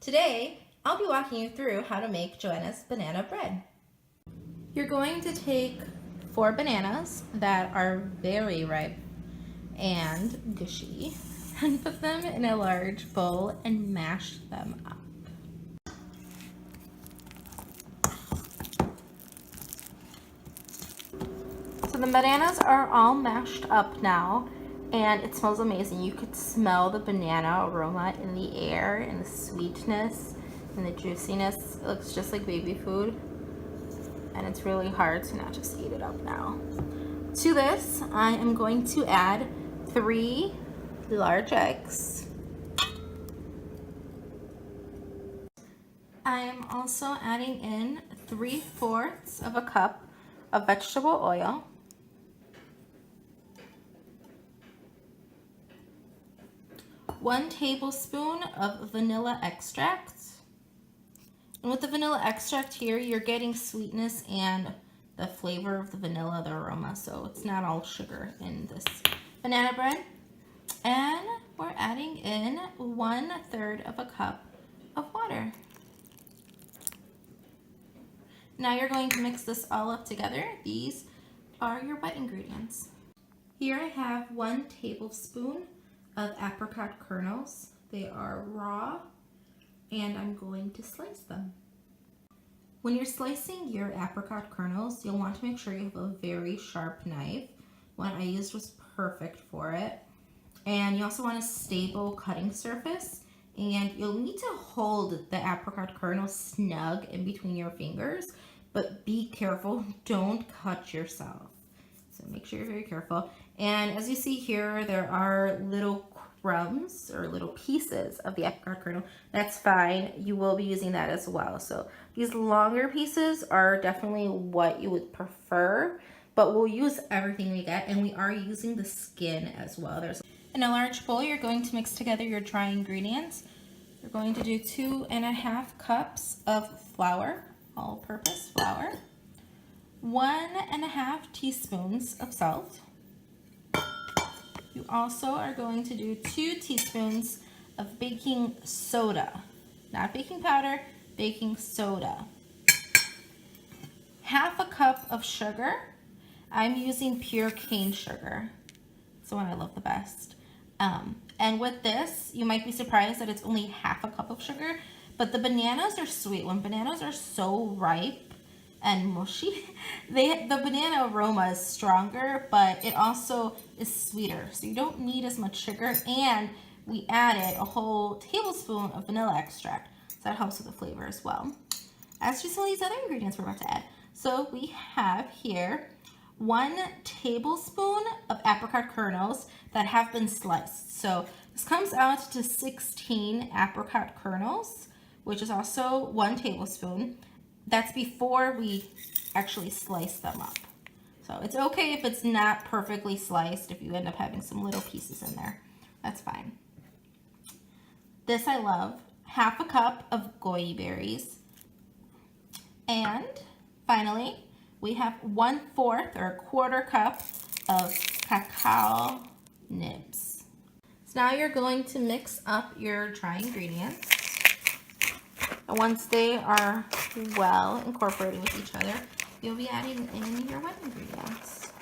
Today, I'll be walking you through how to make Dzioenna's banana bread. You're going to take 4 bananas that are very ripe and gushy and put them in a large bowl and mash them up. So the bananas are all mashed up now, and it smells amazing. You could smell the banana aroma in the air, and the sweetness and the juiciness. It looks just like baby food, and it's really hard to not just eat it up now. To this, I am going to add 3 large eggs. I am also adding in 3/4 of a cup of vegetable oil, 1 tablespoon of vanilla extract. And with the vanilla extract here, you're getting sweetness and the flavor of the vanilla, the aroma, so it's not all sugar in this banana bread. And we're adding in 1/3 of a cup of water. Now you're going to mix this all up together. These are your wet ingredients. Here I have 1 tablespoon of apricot kernels. They are raw, and I'm going to slice them. When you're slicing your apricot kernels, you'll want to make sure you have a very sharp knife. One I used was perfect for it. And you also want a stable cutting surface, and you'll need to hold the apricot kernel snug in between your fingers, but be careful, don't cut yourself. So make sure you're very careful. And as you see here, there are little crumbs or little pieces of the apricot kernel. That's fine, you will be using that as well. So these longer pieces are definitely what you would prefer, but we'll use everything we get, and we are using the skin as well. In a large bowl, you're going to mix together your dry ingredients. You're going to do 2½ cups of flour, all-purpose flour, 1½ teaspoons of salt. You also are going to do 2 teaspoons of baking soda, not baking powder, baking soda. 1/2 cup of sugar. I'm using pure cane sugar. It's the one I love the best. And with this, you might be surprised that it's only 1/2 cup of sugar, but the bananas are sweet. When bananas are so ripe and mushy, the banana aroma is stronger, but it also is sweeter. So you don't need as much sugar, and we added a whole tablespoon of vanilla extract. So that helps with the flavor as well. As to some of these other ingredients we're about to add. So we have here 1 tablespoon of apricot kernels that have been sliced. So this comes out to 16 apricot kernels, which is also 1 tablespoon. That's before we actually slice them up. So it's okay if it's not perfectly sliced, if you end up having some little pieces in there. That's fine. This I love. 1/2 cup of goji berries. And finally, we have 1/4 or 1/4 cup of cacao nibs. So now you're going to mix up your dry ingredients. And once they are well incorporated with each other, you'll be adding in your wet ingredients.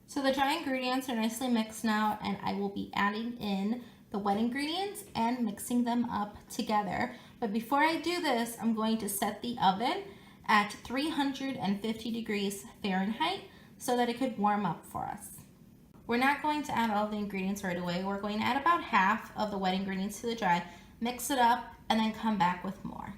So the dry ingredients are nicely mixed now, and I will be adding in the wet ingredients and mixing them up together. But before I do this, I'm going to set the oven at 350 degrees Fahrenheit so that it could warm up for us. We're not going to add all the ingredients right away. We're going to add about 1/2 of the wet ingredients to the dry, mix it up, and then come back with more.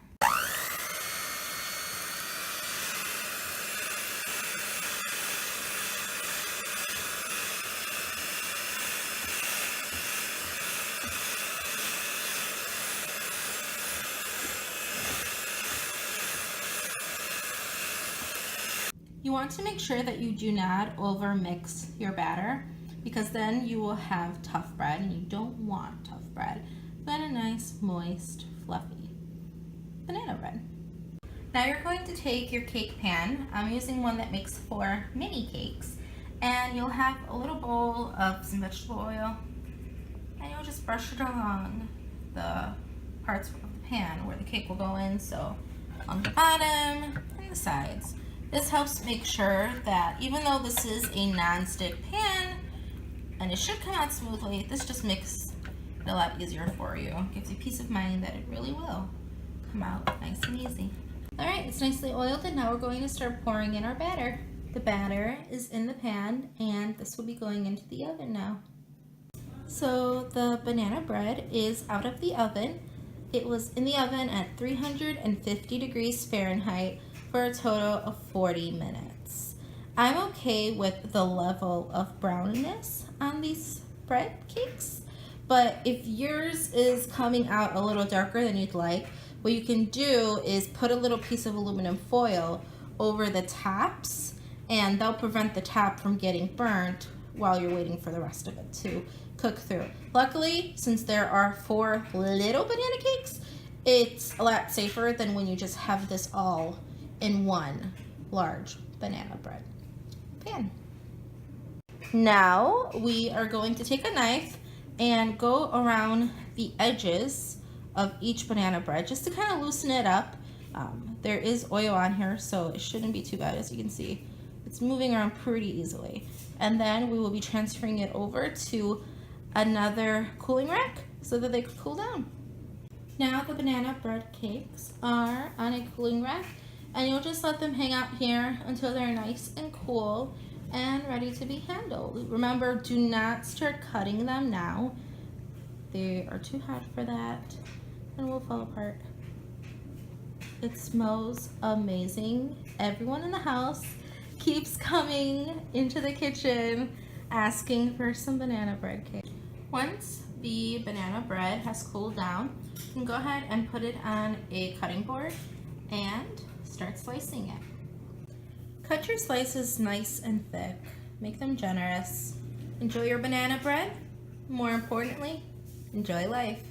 You want to make sure that you do not over mix your batter, because then you will have tough bread, and you don't want tough bread, but a nice, moist, fluffy banana bread. Now you're going to take your cake pan. I'm using one that makes 4 mini cakes, and you'll have a little bowl of some vegetable oil, and you'll just brush it along the parts of the pan where the cake will go in, so on the bottom and the sides. This helps make sure that even though this is a non-stick pan and it should come out smoothly, this just makes it a lot easier for you. Gives you peace of mind that it really will come out nice and easy. All right, it's nicely oiled, and now we're going to start pouring in our batter. The batter is in the pan, and this will be going into the oven now. So the banana bread is out of the oven. It was in the oven at 350 degrees Fahrenheit for a total of 40 minutes. I'm okay with the level of browniness on these bread cakes, but if yours is coming out a little darker than you'd like, what you can do is put a little piece of aluminum foil over the tops, and they'll prevent the top from getting burnt while you're waiting for the rest of it to cook through. Luckily, since there are 4 little banana cakes, it's a lot safer than when you just have this all in one large banana bread pan. Now we are going to take a knife and go around the edges of each banana bread just to kind of loosen it up. There is oil on here, so it shouldn't be too bad. As you can see, it's moving around pretty easily. And then we will be transferring it over to another cooling rack so that they could cool down. Now the banana bread cakes are on a cooling rack, and you'll just let them hang out here until they're nice and cool and ready to be handled. Remember, do not start cutting them now. They are too hot for that and will fall apart. It smells amazing. Everyone in the house keeps coming into the kitchen asking for some banana bread cake. Once the banana bread has cooled down, you can go ahead and put it on a cutting board and start slicing it. Cut your slices nice and thick. Make them generous. Enjoy your banana bread. More importantly, enjoy life.